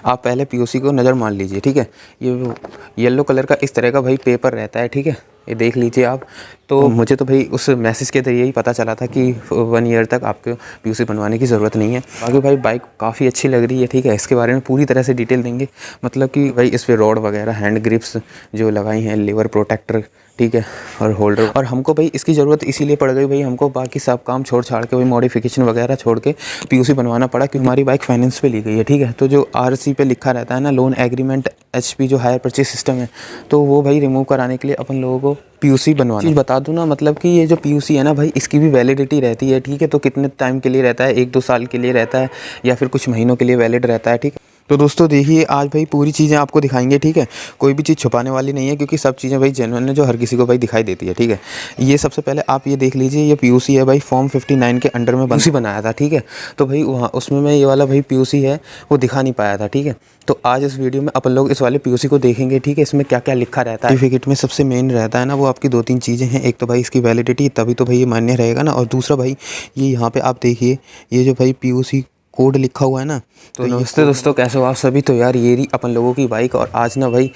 आप पहले पीयूसी को नज़र मार लीजिए, ठीक है। ये येलो कलर का इस तरह का भाई पेपर रहता है, ठीक है, ये देख लीजिए आप। तो मुझे तो भाई उस मैसेज के ज़रिए ही पता चला था कि 1 ईयर तक आपको पीयूसी बनवाने की ज़रूरत नहीं है। बाकी भाई बाइक काफ़ी अच्छी लग रही है, ठीक है। इसके बारे में पूरी तरह से डिटेल देंगे, मतलब कि भाई इस पर रॉड वगैरह, हैंड ग्रिप्स जो लगाई हैं, लीवर प्रोटेक्टर, ठीक है, और होल्डर। और हमको भाई इसकी ज़रूरत इसीलिए पड़ गई भाई, हमको बाकी सब काम छोड़ छाड़ के भाई मॉडिफिकेशन वगैरह छोड़ के पीयूसी बनवाना पड़ा, क्योंकि हमारी बाइक फाइनेंस पे ली गई है, ठीक है। तो जो आरसी पे लिखा रहता है ना, लोन एग्रीमेंट एचपी जो हायर परचेज सिस्टम है, तो वो भाई रिमूव कराने के लिए अपन लोगों को पीयूसी बनवाना। चीज़ बता दूं ना, मतलब कि ये जो पीयूसी है ना भाई, इसकी भी वैलिडिटी रहती है, ठीक है। तो कितने टाइम के लिए रहता है, 1-2 साल के लिए रहता है या फिर कुछ महीनों के लिए वैलिड रहता है, ठीक है। तो दोस्तों देखिए, आज भाई पूरी चीज़ें आपको दिखाएंगे, ठीक है। कोई भी चीज़ छुपाने वाली नहीं है, क्योंकि सब चीज़ें भाई जेन्युइन है, जो हर किसी को भाई दिखाई देती है, ठीक है। ये सबसे पहले आप ये देख लीजिए, ये पीयूसी है भाई, फॉर्म 59 के अंडर में पीयूसी बनाया था, ठीक है। तो भाई वहाँ उसमें मैं ये वाला भाई पीयूसी है वो दिखा नहीं पाया था, ठीक है। तो आज इस वीडियो में अपन लोग इस वाले पीयूसी को देखेंगे, ठीक है। इसमें क्या क्या लिखा रहता है। सर्टिफिकेट में सबसे मेन रहता है ना, वो आपकी 2-3 चीज़ें हैं। एक तो भाई इसकी वैलिडिटी, तभी तो भाई ये मान्य रहेगा ना। और दूसरा भाई ये यहाँ पे आप देखिए, ये जो भाई पीयूसी कोड लिखा हुआ है ना। तो नमस्ते दोस्तों, कैसे हो आप सभी। तो यार ये रही अपन लोगों की बाइक, और आज ना भाई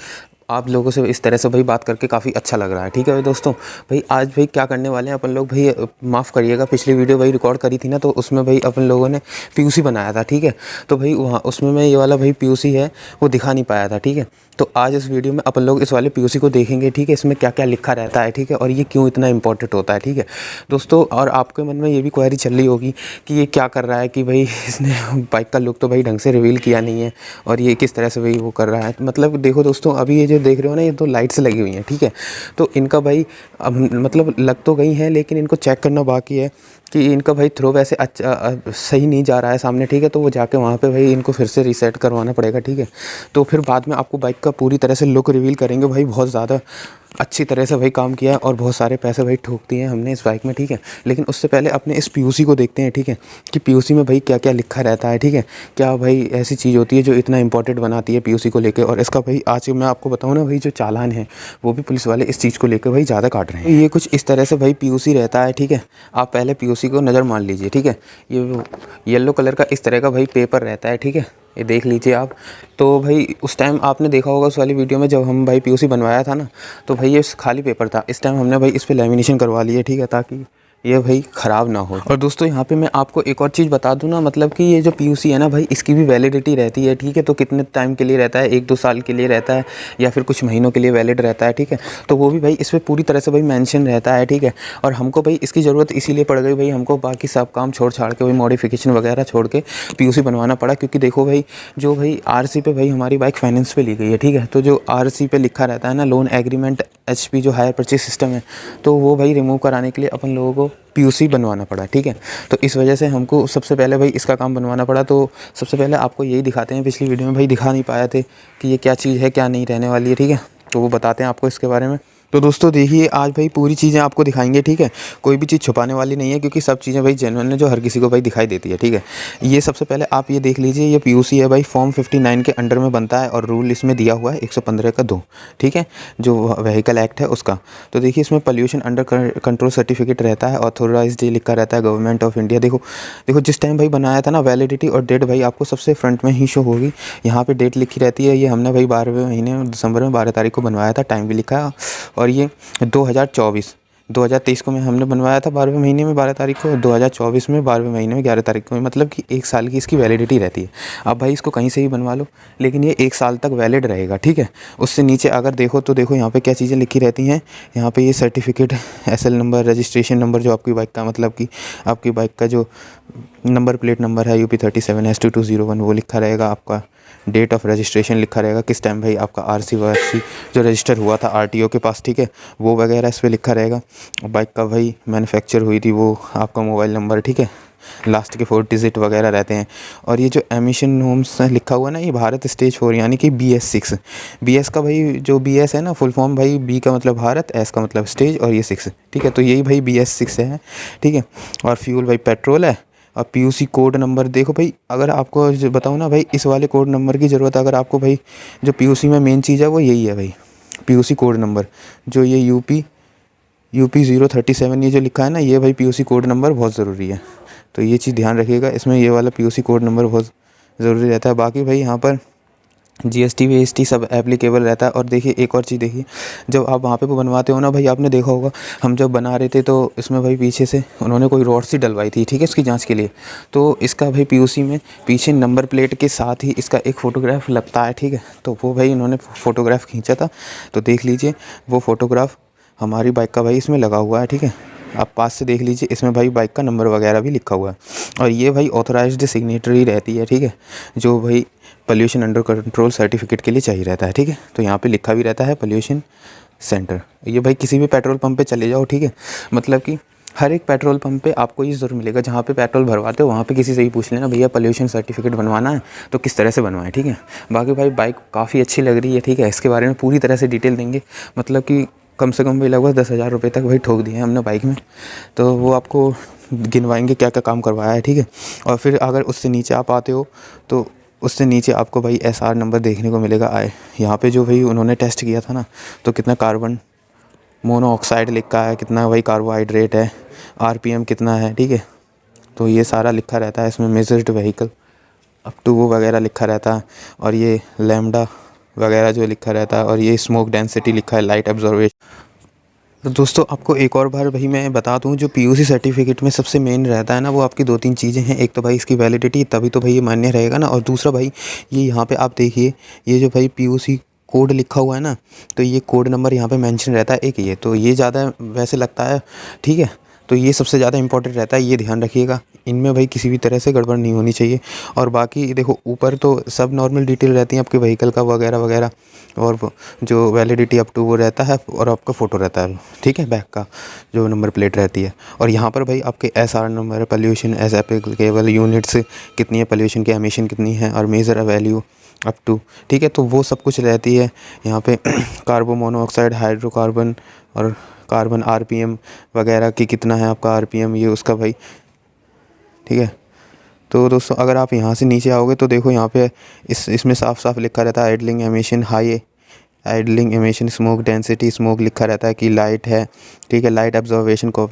आप लोगों से इस तरह से भाई बात करके काफ़ी अच्छा लग रहा है, ठीक है भाई। दोस्तों भाई आज भाई क्या करने वाले हैं अपन लोग, भाई माफ़ करिएगा, पिछली वीडियो भाई रिकॉर्ड करी थी ना, तो उसमें भाई अपन लोगों ने पीयूसी बनाया था, ठीक है। तो भाई वहाँ उसमें मैं ये वाला भाई पीयूसी है वो दिखा नहीं पाया था, ठीक है। तो आज इस वीडियो में अपन लोग इस वाले पीयूसी को देखेंगे, ठीक है। इसमें क्या क्या लिखा रहता है, ठीक है, और ये क्यों इतना इंपॉर्टेंट होता है, ठीक है दोस्तों। और आपके मन में ये भी क्वेरी चल रही होगी कि ये क्या कर रहा है, कि भाई इसने बाइक का लुक तो भाई ढंग से रिवील किया नहीं है, और ये किस तरह से भाई वो कर रहा है। मतलब देखो दोस्तों, अभी ये जो देख रहे हो ना, ये तो लाइट्स लगी हुई हैं, ठीक है। तो इनका भाई अब मतलब लग तो गई हैं, लेकिन इनको चेक करना बाकी है कि इनका भाई थ्रो वैसे अच्छा सही नहीं जा रहा है सामने, ठीक है। तो वो जाके वहाँ पे भाई इनको फिर से रीसेट करवाना पड़ेगा, ठीक है। तो फिर बाद में आपको बाइक का पूरी तरह से लुक रिवील करेंगे। भाई बहुत ज़्यादा अच्छी तरह से भाई काम किया है, और बहुत सारे पैसे भाई ठोक दिए हैं हमने इस बाइक में, ठीक है। लेकिन उससे पहले अपने इस पीयूसी को देखते हैं, ठीक है, कि पीयूसी में भाई क्या क्या लिखा रहता है, ठीक है। क्या भाई ऐसी चीज़ होती है जो इतना इंपॉर्टेंट बनाती है पीयूसी को लेकर। और इसका भाई आज मैं आपको बताऊँ ना भाई, जो चालान है वो भी पुलिस वाले इस चीज़ को लेकर भाई ज़्यादा काट रहे हैं। ये कुछ इस तरह से भाई पीयूसी रहता है, ठीक है। आप पहले पीयूसी को नज़र मार लीजिए, ठीक है। ये येलो कलर का इस तरह का भाई पेपर रहता है, ठीक है, ये देख लीजिए आप। तो भाई उस टाइम आपने देखा होगा उस वाली वीडियो में, जब हम भाई पीयूसी बनवाया था ना, तो भाई ये खाली पेपर था। इस टाइम हमने भाई इस पर लैमिनेशन करवा लिया, ठीक है, ताकि ये भाई ख़राब ना हो। और दोस्तों यहाँ पे मैं आपको एक और चीज़ बता दूँ ना, मतलब कि ये जो पीयूसी है ना भाई, इसकी भी वैलिडिटी रहती है, ठीक है। तो कितने टाइम के लिए रहता है, 1-2 साल के लिए रहता है या फिर कुछ महीनों के लिए वैलिड रहता है, ठीक है। तो वो भी भाई इस पर पूरी तरह से भाई मेंशन रहता है, ठीक है। और हमको भाई इसकी ज़रूरत इसीलिए पड़ गई भाई, हमको बाकी सब काम छोड़ छाड़ के भाई मॉडिफिकेशन वगैरह छोड़ के पीयूसी बनवाना पड़ा, क्योंकि देखो भाई जो भाई आरसी पे भाई हमारी बाइक फाइनेंस पे ली गई है, ठीक है। तो जो आरसी पे लिखा रहता है ना, लोन एग्रीमेंट एचपी जो हायर परचेज सिस्टम है, तो वो भाई रिमूव कराने के लिए अपन लोगों को पीयूसी बनवाना पड़ा, ठीक है। तो इस वजह से हमको सबसे पहले भाई इसका काम बनवाना पड़ा। तो सबसे पहले आपको यही दिखाते हैं, पिछली वीडियो में भाई दिखा नहीं पाया थे कि ये क्या चीज़ है, क्या नहीं रहने वाली है, ठीक है। तो वो बताते हैं आपको इसके बारे में। तो दोस्तों देखिए, आज भाई पूरी चीज़ें आपको दिखाएंगे, ठीक है। कोई भी चीज़ छुपाने वाली नहीं है, क्योंकि सब चीज़ें भाई जेन्युइन है, जो हर किसी को भाई दिखाई देती है, ठीक है। ये सबसे पहले आप ये देख लीजिए, ये पीयूसी है भाई, फॉर्म 59 के अंडर में बनता है, और रूल इसमें दिया हुआ है 115 का 2, ठीक है, जो व्हीकल एक्ट है उसका। तो देखिए इसमें पोल्यूशन अंडर कंट्रोल सर्टिफिकेट रहता है, ऑथोराइज्ड लिखा रहता है गवर्नमेंट ऑफ इंडिया। देखो जिस टाइम भाई बनाया था ना, वैलिडिटी और डेट भाई आपको सबसे फ्रंट में ही शो होगी। यहाँ पर डेट लिखी रहती है। ये हमने भाई 12वें महीने दिसंबर में 12 तारीख को बनवाया था, टाइम भी लिखा है। और ये 2023 को मैं हमने बनवाया था 12वें महीने में 12 तारीख को, 2024 में 12वें महीने में 11 तारीख को, मतलब कि 1 साल की इसकी वैलिडिटी रहती है। अब भाई इसको कहीं से ही बनवा लो, लेकिन ये 1 साल तक वैलिड रहेगा, ठीक है। उससे नीचे अगर देखो तो देखो यहाँ पे क्या चीज़ें लिखी रहती हैं। यहाँ पे ये certificate, SL number, registration number जो आपकी बाइक का, मतलब कि आपकी बाइक का जो नंबर प्लेट नंबर है UP 37S2201, वो लिखा रहेगा। आपका डेट ऑफ रजिस्ट्रेशन लिखा रहेगा, किस टाइम भाई आपका RC जो रजिस्टर हुआ था RTO के पास, ठीक है, वो वगैरह इस पर लिखा रहेगा। बाइक का भाई मैन्युफैक्चर हुई थी वो, आपका मोबाइल नंबर, ठीक है, लास्ट के 4 डिजिट वगैरह रहते हैं। और ये जो एमिशन नॉर्म्स लिखा हुआ है ना, ये भारत स्टेज 4 यानी कि BS6। BS का भाई जो BS है ना, फुल फॉर्म भाई, B का मतलब भारत, S का मतलब स्टेज, और ये 6, ठीक है। तो यही भाई BS6 है, ठीक है। और फ्यूल भाई पेट्रोल है। और पीयूसी कोड नंबर देखो भाई, अगर आपको जो बताऊँ ना भाई, इस वाले कोड नंबर की ज़रूरत अगर आपको भाई, जो पीयूसी में मेन चीज़ है वो यही है भाई, पीयूसी कोड नंबर। जो ये UP 037 ये जो लिखा है ना, ये भाई पीयूसी कोड नंबर बहुत ज़रूरी है। तो ये चीज़ ध्यान रखिएगा, इसमें ये वाला पीयूसी कोड नंबर बहुत ज़रूरी रहता है। बाकी भाई यहाँ पर जीएसटी वीएसटी सब एप्लीकेबल रहता है। और देखिए एक और चीज़ देखिए, जब आप वहाँ पे वो बनवाते हो ना भाई, आपने देखा होगा हम जब बना रहे थे तो इसमें भाई पीछे से उन्होंने कोई रॉड सी डलवाई थी, ठीक है, इसकी जांच के लिए। तो इसका भाई पीयूसी में पीछे नंबर प्लेट के साथ ही इसका एक फ़ोटोग्राफ लगता है, ठीक है। तो वो भाई उन्होंने फ़ोटोग्राफ खींचा था, तो देख लीजिए वो फ़ोटोग्राफ हमारी बाइक का भाई इसमें लगा हुआ है, ठीक है। आप पास से देख लीजिए, इसमें भाई बाइक का नंबर वगैरह भी लिखा हुआ है। और ये भाई ऑथराइज्ड सिग्नेचरी रहती है, ठीक है, जो भाई पोल्यूशन अंडर कंट्रोल सर्टिफिकेट के लिए चाहिए रहता है, ठीक है। तो यहाँ पे लिखा भी रहता है पोल्यूशन सेंटर। ये भाई किसी भी पेट्रोल पंप पे चले जाओ, ठीक है, मतलब कि हर एक पेट्रोल पंप पे आपको ये ज़रूर मिलेगा, जहाँ पे पेट्रोल भरवाते हो वहाँ पे किसी से ही पूछ लेना, भैया पोल्यूशन सर्टिफिकेट बनवाना है तो किस तरह से बनवाएं, ठीक है। बाकी भाई बाइक काफ़ी अच्छी लग रही है, ठीक है, इसके बारे में पूरी तरह से डिटेल देंगे, मतलब कि कम से कम भाई लगभग 10,000 रुपये तक भाई ठोक दिए हैं हमने बाइक में। तो वो आपको गिनवाएंगे क्या क्या काम करवाया है, ठीक है। और फिर अगर उससे नीचे आप आते हो तो उससे नीचे आपको भाई एसआर नंबर देखने को मिलेगा। आए यहाँ पे जो भाई उन्होंने टेस्ट किया था ना, तो कितना कार्बन मोनोऑक्साइड लिखा है, कितना भाई कार्बोहाइड्रेट है, आरपीएम कितना है, ठीक है। तो ये सारा लिखा रहता है इसमें, मेजर्ड व्हीकल अप टू वो वगैरह लिखा रहता है। और ये लैम्डा वगैरह जो लिखा रहता है, और ये स्मोक डेंसिटी लिखा है, लाइट एब्जॉर्वेशन। तो दोस्तों आपको एक और बार भाई मैं बता दूं, जो पीयूसी सर्टिफिकेट में सबसे मेन रहता है ना, वो आपकी 2-3 चीज़ें हैं। एक तो भाई इसकी वैलिडिटी, तभी तो भाई ये मान्य रहेगा ना। और दूसरा भाई ये यहाँ पे आप देखिए, ये जो भाई पीयूसी कोड लिखा हुआ है ना, तो ये कोड नंबर यहाँ पे मेंशन रहता है एक, ये तो ये ज़्यादा वैसे लगता है, ठीक है। तो ये सबसे ज़्यादा इंपॉर्टेंट रहता है, ये ध्यान रखिएगा। इनमें भाई किसी भी तरह से गड़बड़ नहीं होनी चाहिए। और बाकी देखो ऊपर तो सब नॉर्मल डिटेल रहती हैं आपके व्हीकल का वगैरह वगैरह, और जो वैलिडिटी अप टू वो रहता है, और आपका फ़ोटो रहता है, ठीक है, बैक का जो नंबर प्लेट रहती है। और यहाँ पर भाई आपके SR number, pollution as applicable units कितनी है, पोल्यूशन की एमिशन कितनी है, और मेजर वैल्यू अप टू, ठीक है। तो वो सब कुछ रहती है यहाँ पे। कार्बन मोनोऑक्साइड, हाइड्रोकार्बन और कार्बन आरपीएम वगैरह की कितना है आपका आरपीएम, ये उसका भाई, ठीक है। तो दोस्तों अगर आप यहाँ से नीचे आओगे तो देखो यहाँ पे इसमें साफ साफ लिखा रहता है idling emission, high idling emission, smoke density, smoke लिखा रहता है कि लाइट है, ठीक है, लाइट एब्जॉर्वेशन को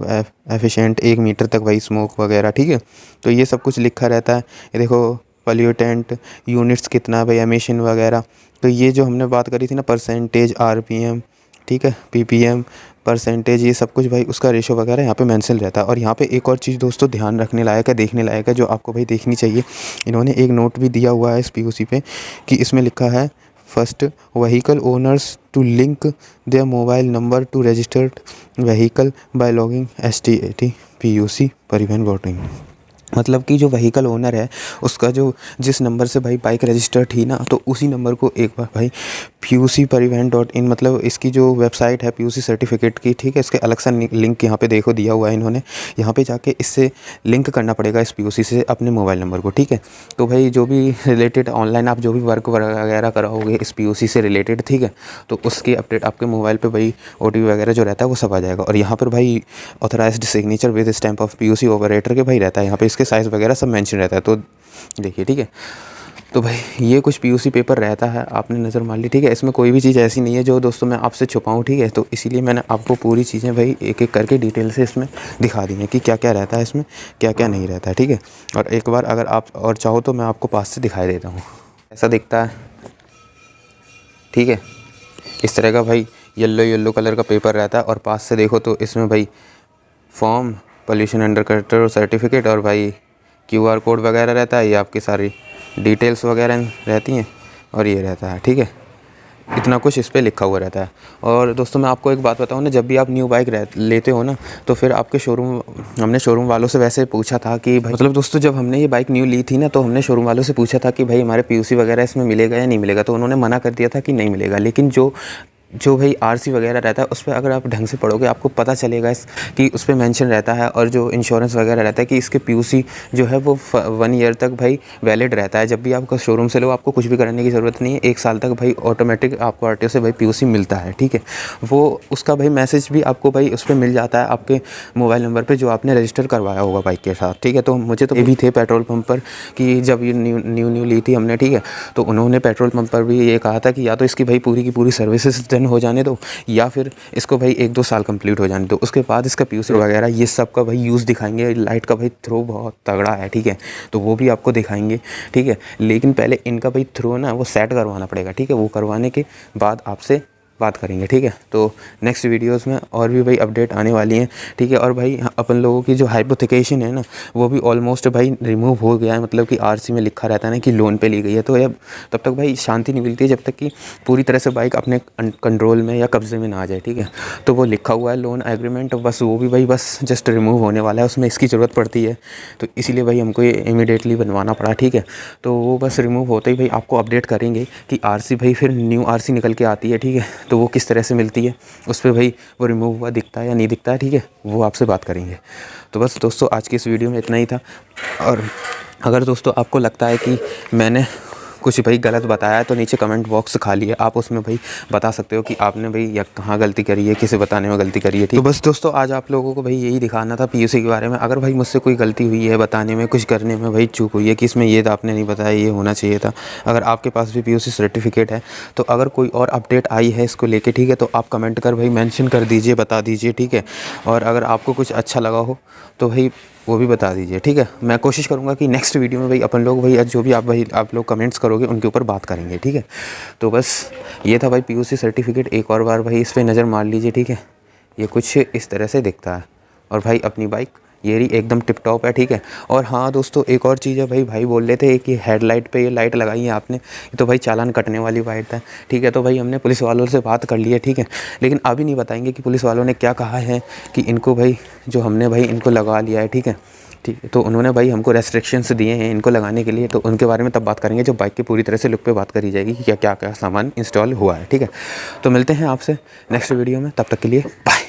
एफिशिएंट 1 मीटर तक भाई स्मोक वगैरह, ठीक है। तो ये सब कुछ लिखा रहता है। ये देखो पोल्यूटेंट यूनिट्स कितना भाई, एमिशन वगैरह। तो ये जो हमने बात करी थी ना, परसेंटेज आरपीएम, ठीक है, पीपीएम परसेंटेज, ये सब कुछ भाई उसका रेशो वगैरह यहाँ पे मेंशन रहता है। और यहाँ पे एक और चीज़ दोस्तों ध्यान रखने लायक है, देखने लायक है, जो आपको भाई देखनी चाहिए। इन्होंने एक नोट भी दिया हुआ है इस पीयूसी पे, कि इसमें लिखा है first vehicle owners to link their mobile number to registered vehicle by logging STAT PUC Parivahan voting. मतलब कि जो व्हीकल ओनर है उसका जो जिस नंबर से भाई बाइक रजिस्टर थी ना, तो उसी नंबर को एक बार भाई PUC परिवहन .in, मतलब इसकी जो वेबसाइट है PUC सर्टिफिकेट की, ठीक है, इसके अलग सा लिंक यहाँ पे देखो दिया हुआ है इन्होंने। यहाँ पे जाके इससे लिंक करना पड़ेगा इस PUC से अपने मोबाइल नंबर को, ठीक है। तो भाई जो भी रिलेटेड ऑनलाइन आप जो भी वर्क वगैरह कराओगे इस PUC से रिलेटेड, ठीक है, तो उसकी अपडेट आपके मोबाइल पर भाई OTP वगैरह जो रहता है वो सब आ जाएगा। और यहाँ पर भाई authorised signature with stamp of PUC operator के भाई रहता है, यहाँ पे इसके साइज़ वगैरह सब मेंशन रहता है। तो देखिए, ठीक है। तो भाई ये कुछ PUC पेपर रहता है, आपने नज़र मार ली, ठीक है। इसमें कोई भी चीज़ ऐसी नहीं है जो दोस्तों मैं आपसे छुपाऊं, ठीक है। तो इसीलिए मैंने आपको पूरी चीज़ें भाई एक एक करके डिटेल से इसमें दिखा दी हैं कि क्या क्या रहता है इसमें, क्या क्या नहीं रहता है, ठीक है। और एक बार अगर आप और चाहो तो मैं आपको पास से दिखाई देता हूँ, ऐसा दिखता है, ठीक है। इस तरह का भाई येलो कलर का पेपर रहता है। और पास से देखो तो इसमें भाई form, pollution under control certificate, और भाई QR कोड वगैरह रहता है, ये आपकी सारी डिटेल्स वगैरह रहती हैं, और ये रहता है, ठीक है। इतना कुछ इस पे लिखा हुआ रहता है। और दोस्तों मैं आपको एक बात बताऊँ ना, जब भी आप न्यू बाइक लेते हो ना, तो फिर आपके हमने शोरूम वालों से वैसे पूछा था कि भाई, मतलब दोस्तों जब हमने ये बाइक न्यू ली थी ना, तो हमने शोरूम वालों से पूछा था कि भाई हमारे PUC वगैरह इसमें मिलेगा या नहीं मिलेगा। तो उन्होंने मना कर दिया था कि नहीं मिलेगा। लेकिन जो भाई RC वगैरह रहता है उस पर अगर आप ढंग से पढ़ोगे आपको पता चलेगा कि उस पर मेंशन रहता है। और जो इंश्योरेंस वगैरह रहता है कि इसके PUC जो है वो 1 ईयर तक भाई वैलिड रहता है। जब भी आपका शोरूम से लो आपको कुछ भी करने की ज़रूरत नहीं है, 1 साल तक भाई ऑटोमेटिक आपको RTO से भाई PUC मिलता है, ठीक है। वो उसका भाई मैसेज भी आपको भाई उस पर मिल जाता है आपके मोबाइल नंबर पर जो आपने रजिस्टर करवाया होगा बाइक के साथ, ठीक है। तो मुझे तो ये भी थे पेट्रोल पंप पर कि जब ये न्यू ली थी हमने, ठीक है, तो उन्होंने पेट्रोल पंप पर भी ये कहा था कि या तो इसकी भाई पूरी की पूरी सर्विसेज रजिस्ट्रेशन हो जाने दो, या फिर इसको भाई 1-2 साल कंप्लीट हो जाने दो, उसके बाद इसका पीयूसी वगैरह ये सब का भाई यूज़ दिखाएंगे। लाइट का भाई थ्रो बहुत तगड़ा है, ठीक है, तो वो भी आपको दिखाएंगे, ठीक है। लेकिन पहले इनका भाई थ्रो ना वो सेट करवाना पड़ेगा, ठीक है, वो करवाने के बाद आपसे बात करेंगे, ठीक है। तो नेक्स्ट वीडियोस में और भी भाई अपडेट आने वाली हैं, ठीक है। और भाई अपन लोगों की जो हाइपोथिकेशन है ना वो भी ऑलमोस्ट भाई रिमूव हो गया है, मतलब कि आरसी में लिखा रहता है ना कि लोन पे ली गई है। तो अब तब तक भाई शांति नहीं मिलती है जब तक कि पूरी तरह से बाइक अपने कंट्रोल में या कब्जे में ना आ जाए, ठीक है। तो वो लिखा हुआ है लोन एग्रीमेंट, बस वो भी भाई बस जस्ट रिमूव होने वाला है, उसमें इसकी ज़रूरत पड़ती है, तो इसीलिए भाई हमको ये इमीडिएटली बनवाना पड़ा, ठीक है। तो वो बस रिमूव होते ही भाई आपको अपडेट करेंगे कि आरसी भाई फिर न्यू आरसी निकल के आती है, ठीक है। तो वो किस तरह से मिलती है, उस पर भाई वो रिमूव हुआ दिखता है या नहीं दिखता है, ठीक है, वो आपसे बात करेंगे। तो बस दोस्तों आज की इस वीडियो में इतना ही था। और अगर दोस्तों आपको लगता है कि मैंने कुछ भाई गलत बताया है तो नीचे कमेंट बॉक्स खाली है, आप उसमें भाई बता सकते हो कि आपने भाई या कहाँ गलती करी है, किसे बताने में गलती करी है, ठीक। तो बस दोस्तों आज आप लोगों को भाई यही दिखाना था पीयूसी के बारे में। अगर भाई मुझसे कोई गलती हुई है बताने में, कुछ करने में भाई चूक हुई है कि इसमें ये आपने नहीं बताया, ये होना चाहिए था, अगर आपके पास भी पीयूसी सर्टिफिकेट है, तो अगर कोई और अपडेट आई है इसको लेके, ठीक है, तो आप कमेंट कर भाई मेंशन कर दीजिए, बता दीजिए, ठीक है। और अगर आपको कुछ अच्छा लगा हो तो भाई वो भी बता दीजिए, ठीक है। मैं कोशिश करूँगा कि नेक्स्ट वीडियो में भाई अपन लोग भाई जो भी आप लोग कमेंट्स करोगे उनके ऊपर बात करेंगे, ठीक है। तो बस ये था भाई पीयूसी सर्टिफिकेट, एक और बार भाई इस पर नज़र मार लीजिए, ठीक है। ये कुछ इस तरह से दिखता है। और भाई अपनी बाइक ये रही एकदम टिप टॉप है, ठीक है। और हाँ दोस्तों एक और चीज़ है, भाई बोल रहे थे कि हेडलाइट पे ये लाइट लगाई है आपने, तो भाई चालान कटने वाली बात है, ठीक है। तो भाई हमने पुलिस वालों से बात कर ली है, ठीक है, लेकिन अभी नहीं बताएंगे कि पुलिस वालों ने क्या कहा है कि इनको भाई जो हमने भाई इनको लगा लिया है, ठीक है, ठीक है। तो उन्होंने भाई हमको रेस्ट्रिक्शंस दिए हैं इनको लगाने के लिए, तो उनके बारे में तब बात करेंगे जब बाइक की पूरी तरह से लुक पे बात करी जाएगी कि क्या क्या क्या सामान इंस्टॉल हुआ है, ठीक है। तो मिलते हैं आपसे नेक्स्ट वीडियो में, तब तक के लिए बाय।